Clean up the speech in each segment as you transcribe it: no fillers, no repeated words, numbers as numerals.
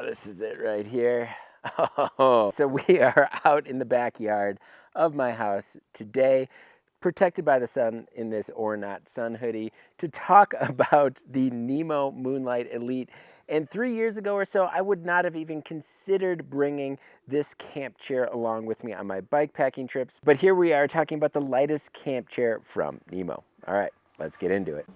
This is it right here. Oh, so we are out in the backyard of my house today, protected by the sun in this or not sun hoodie, to talk about the Nemo Moonlite Elite. And 3 years ago or so, I would not have even considered bringing this camp chair along with me on my bike packing trips. But here we are talking about the lightest camp chair from Nemo. All right, let's get into it.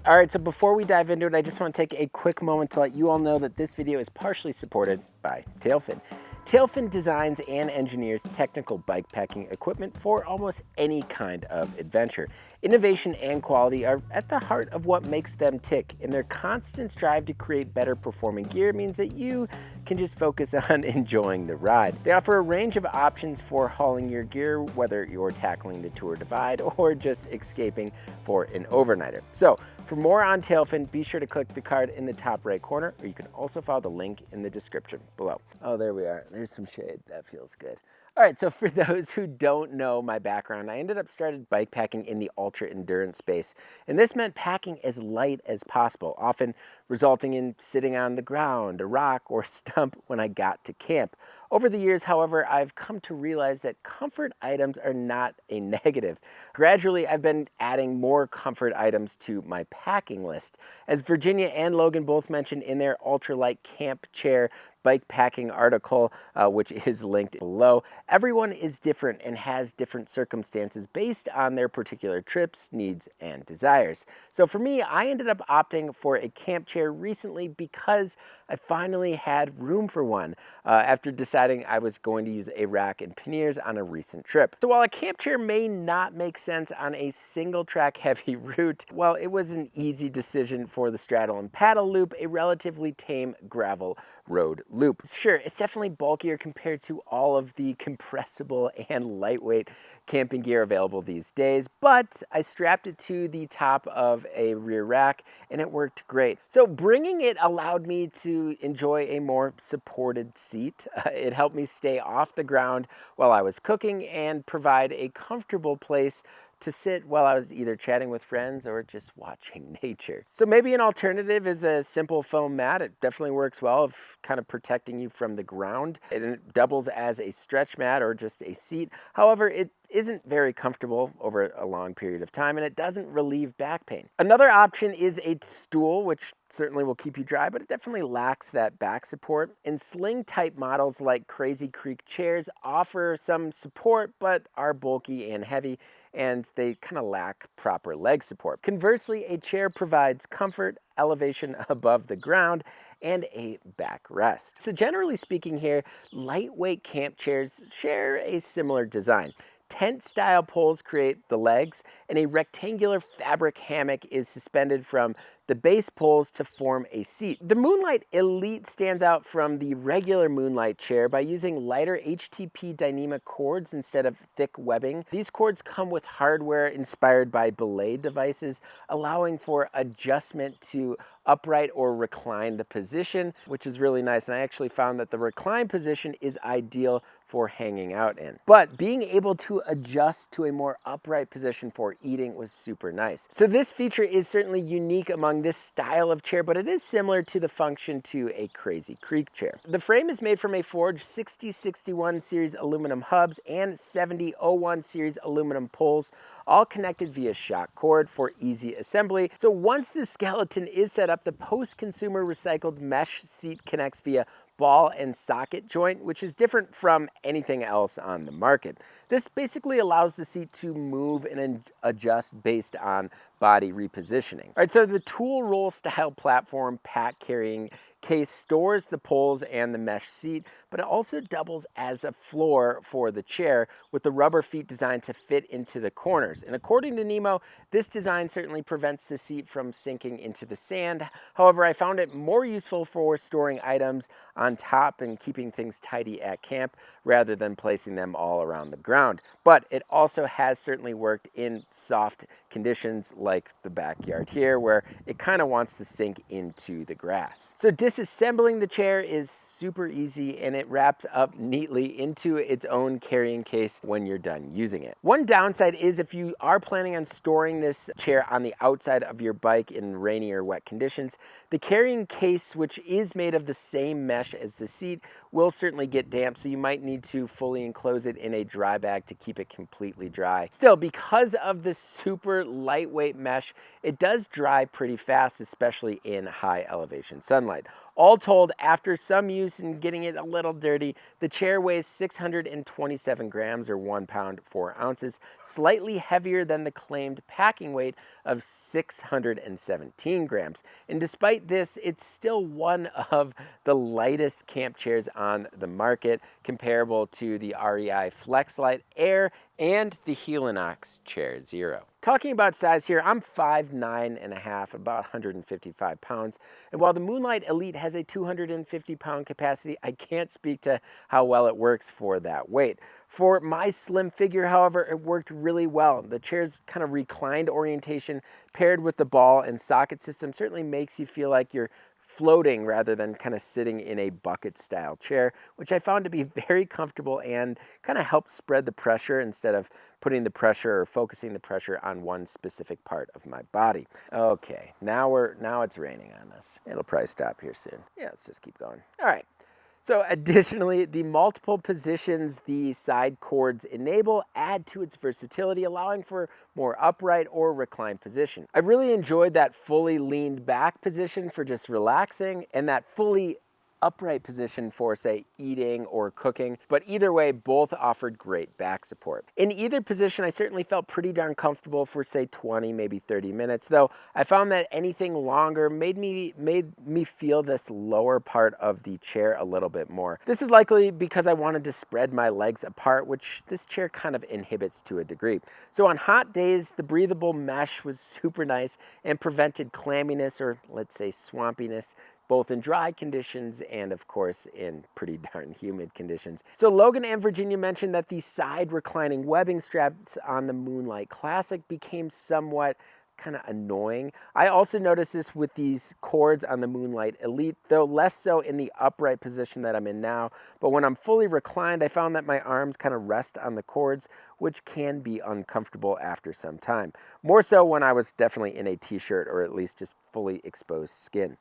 All right, so before we dive into it, I just want to take a quick moment to let you all know that this video is partially supported by Tailfin. Tailfin designs and engineers technical bike packing equipment for almost any kind of adventure. Innovation and quality are at the heart of what makes them tick, and their constant strive to create better performing gear means that you can just focus on enjoying the ride. They offer a range of options for hauling your gear, whether you're tackling the Tour Divide or just escaping for an overnighter. So, for more on Tailfin, be sure to click the card in the top right corner, or you can also follow the link in the description below. Oh, there we are. There's some shade. That feels good. All right, so for those who don't know my background, I ended up started bike packing in the ultra endurance space, and this meant packing as light as possible, often resulting in sitting on the ground, a rock, or stump when I got to camp. Over the years, however, I've come to realize that comfort items are not a negative. Gradually, I've been adding more comfort items to my packing list. As Virginia and Logan both mentioned in their ultralight camp chair bike packing article, which is linked below, everyone is different and has different circumstances based on their particular trips, needs, and desires. So for me, I ended up opting for a camp chair recently because I finally had room for one after deciding I was going to use a rack and panniers on a recent trip. So while a camp chair may not make sense on a single track heavy route, well, it was an easy decision for the straddle and paddle loop, a relatively tame gravel road loop. Sure, it's definitely bulkier compared to all of the compressible and lightweight camping gear available these days, but I strapped it to the top of a rear rack and it worked great. So bringing it allowed me to enjoy a more supported seat. It helped me stay off the ground while I was cooking and provide a comfortable place to sit while I was either chatting with friends or just watching nature. So maybe an alternative is a simple foam mat. It definitely works well of kind of protecting you from the ground. It doubles as a stretch mat or just a seat. However, it isn't very comfortable over a long period of time, and it doesn't relieve back pain. Another option is a stool, which certainly will keep you dry, but it definitely lacks that back support. And sling type models like Crazy Creek chairs offer some support, but are bulky and heavy, and they kind of lack proper leg support. Conversely, a chair provides comfort, elevation above the ground, and a backrest. So generally speaking here, lightweight camp chairs share a similar design. Tent-style poles create the legs, and a rectangular fabric hammock is suspended from the base poles to form a seat. The Moonlite Elite stands out from the regular Moonlite chair by using lighter HTP Dyneema cords instead of thick webbing. These cords come with hardware inspired by belay devices, allowing for adjustment to upright or recline the position, which is really nice. And I actually found that the recline position is ideal for hanging out in. But being able to adjust to a more upright position for eating was super nice. So this feature is certainly unique among this style of chair, but it is similar to the function to a Crazy Creek chair. The frame is made from a forged 6061 series aluminum hubs and 7001 series aluminum poles, all connected via shock cord for easy assembly. So once the skeleton is set up, the post-consumer recycled mesh seat connects via ball and socket joint, which is different from anything else on the market. This basically allows the seat to move and adjust based on body repositioning. All right, so the tool roll style platform pack carrying case stores the poles and the mesh seat, but it also doubles as a floor for the chair with the rubber feet designed to fit into the corners. And according to Nemo, this design certainly prevents the seat from sinking into the sand. However, I found it more useful for storing items on top and keeping things tidy at camp rather than placing them all around the ground. But it also has certainly worked in soft conditions like the backyard here, where it kind of wants to sink into the grass. So disassembling the chair is super easy, and it it wraps up neatly into its own carrying case when you're done using it. One downside is if you are planning on storing this chair on the outside of your bike in rainy or wet conditions, the carrying case, which is made of the same mesh as the seat, will certainly get damp, so you might need to fully enclose it in a dry bag to keep it completely dry. Still, because of the super lightweight mesh, it does dry pretty fast, especially in high elevation sunlight. All told, after some use and getting it a little dirty, the chair weighs 627 grams or 1 pound 4 ounces, slightly heavier than the claimed packing weight of 617 grams. And despite this, it's still one of the lightest camp chairs on the market, comparable to the REI FlexLite Air and the Helinox Chair Zero. Talking about size here, I'm 5'9.5", about 155 pounds. And while the Moonlite Elite has a 250 pound capacity, I can't speak to how well it works for that weight. For my slim figure, however, it worked really well. The chair's kind of reclined orientation paired with the ball and socket system certainly makes you feel like you're floating rather than kind of sitting in a bucket style chair, which I found to be very comfortable and kind of helped spread the pressure instead of putting the pressure or focusing the pressure on one specific part of my body. Okay, now it's raining on us. It'll probably stop here soon. Yeah, let's just keep going. All right. So additionally, the multiple positions the side cords enable add to its versatility, allowing for more upright or reclined position. I really enjoyed that fully leaned back position for just relaxing and that fully upright position for, say, eating or cooking, but either way, both offered great back support. In either position, I certainly felt pretty darn comfortable for, say, 20, maybe 30 minutes, though I found that anything longer made me feel this lower part of the chair a little bit more. This is likely because I wanted to spread my legs apart, which this chair kind of inhibits to a degree. So on hot days, the breathable mesh was super nice and prevented clamminess or, let's say, swampiness, both in dry conditions and of course in pretty darn humid conditions. So Logan and Virginia mentioned that the side reclining webbing straps on the Moonlite Classic became somewhat kind of annoying. I also noticed this with these cords on the Moonlite Elite, though less so in the upright position that I'm in now. But when I'm fully reclined, I found that my arms kind of rest on the cords, which can be uncomfortable after some time. More so when I was definitely in a t-shirt or at least just fully exposed skin.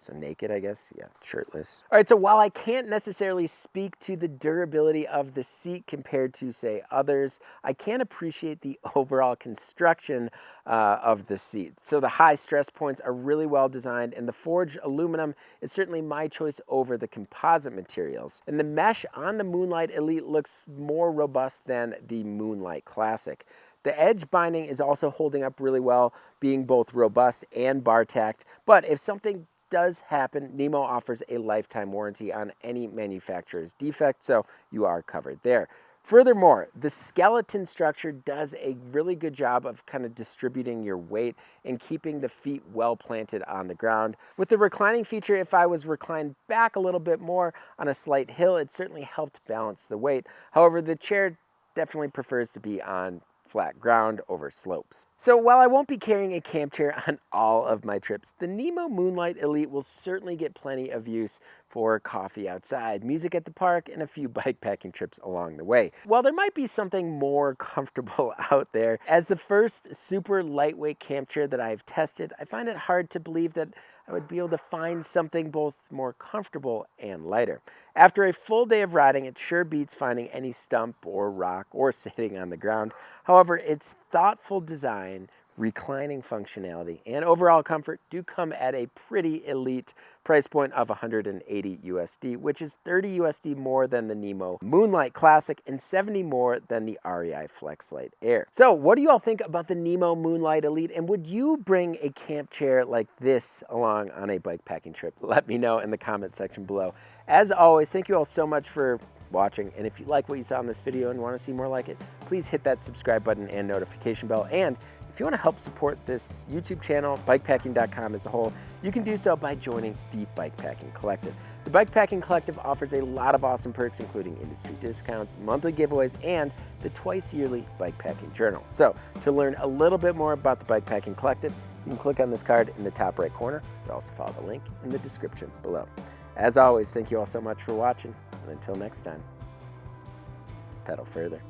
So naked, I guess, yeah, shirtless. All right, so while I can't necessarily speak to the durability of the seat compared to, say, others, I can appreciate the overall construction of the seat. So the high stress points are really well designed, and the forged aluminum is certainly my choice over the composite materials. And the mesh on the Moonlite Elite looks more robust than the Moonlite Classic. The edge binding is also holding up really well, being both robust and bar tacked, but if something does happen, Nemo offers a lifetime warranty on any manufacturer's defect, so you are covered there. Furthermore, the skeleton structure does a really good job of kind of distributing your weight and keeping the feet well planted on the ground. With the reclining feature, if I was reclined back a little bit more on a slight hill, it certainly helped balance the weight. However, the chair definitely prefers to be on flat ground over slopes. So while I won't be carrying a camp chair on all of my trips, the Nemo Moonlite Elite will certainly get plenty of use for coffee outside, music at the park, and a few bike packing trips along the way. While there might be something more comfortable out there, as the first super lightweight camp chair that I've tested, I find it hard to believe that I would be able to find something both more comfortable and lighter. After a full day of riding, it sure beats finding any stump or rock or sitting on the ground. However, its thoughtful design, reclining functionality, and overall comfort do come at a pretty elite price point of $180 USD, which is $30 USD more than the Nemo Moonlite Classic and $70 more than the REI FlexLite Air. So what do you all think about the Nemo Moonlite Elite, and would you bring a camp chair like this along on a bike packing trip? Let me know in the comment section below. As always, thank you all so much for watching, and if you like what you saw in this video and want to see more like it, please hit that subscribe button and notification bell. And if you want to help support this YouTube channel, BIKEPACKING.com as a whole, you can do so by joining the Bikepacking Collective. The Bikepacking Collective offers a lot of awesome perks, including industry discounts, monthly giveaways, and the twice-yearly Bikepacking Journal. So to learn a little bit more about the Bikepacking Collective, you can click on this card in the top right corner, but also follow the link in the description below. As always, thank you all so much for watching. And until next time, pedal further.